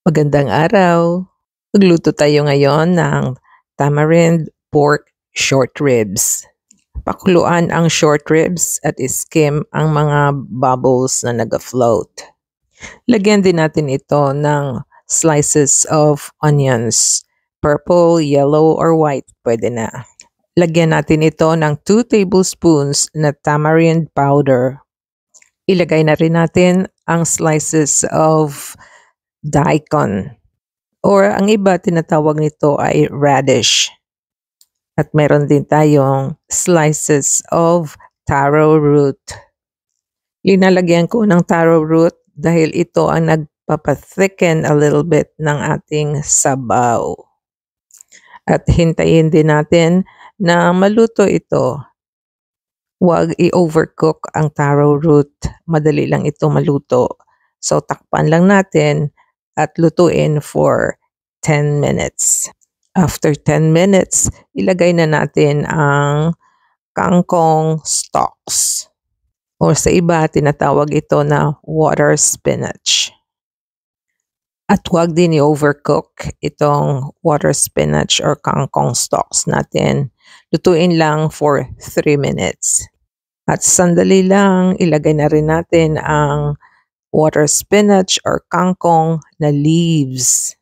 Magandang araw. Magluto tayo ngayon ng tamarind pork short ribs. Pakuluan ang short ribs at skim ang mga bubbles na naga-float. Lagyan din natin ito ng slices of onions. Purple, yellow, or white, pwede na. Lagyan natin ito ng 2 tablespoons na tamarind powder. Ilagay na rin natin ang slices of daikon. Or ang iba tinatawag nito ay radish. At meron din tayong slices of taro root. Linalagyan ko ng taro root dahil ito ang nagpapathicken a little bit ng ating sabaw. At hintayin din natin na maluto ito. Huwag i-overcook ang taro root. Madali lang ito maluto. So takpan lang natin at lutuin for 10 minutes. After 10 minutes, ilagay na natin ang kangkong stalks. O sa iba, tinatawag ito na water spinach. At huwag din i-overcook itong water spinach or kangkong stalks natin. Lutuin lang for 3 minutes. At sandali lang, ilagay na rin natin ang water spinach or kangkong na leaves.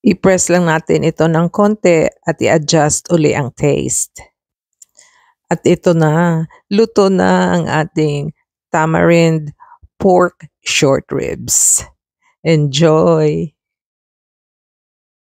I-press lang natin ito ng konti at i-adjust uli ang taste. At ito na, luto na ang ating tamarind pork short ribs. Enjoy!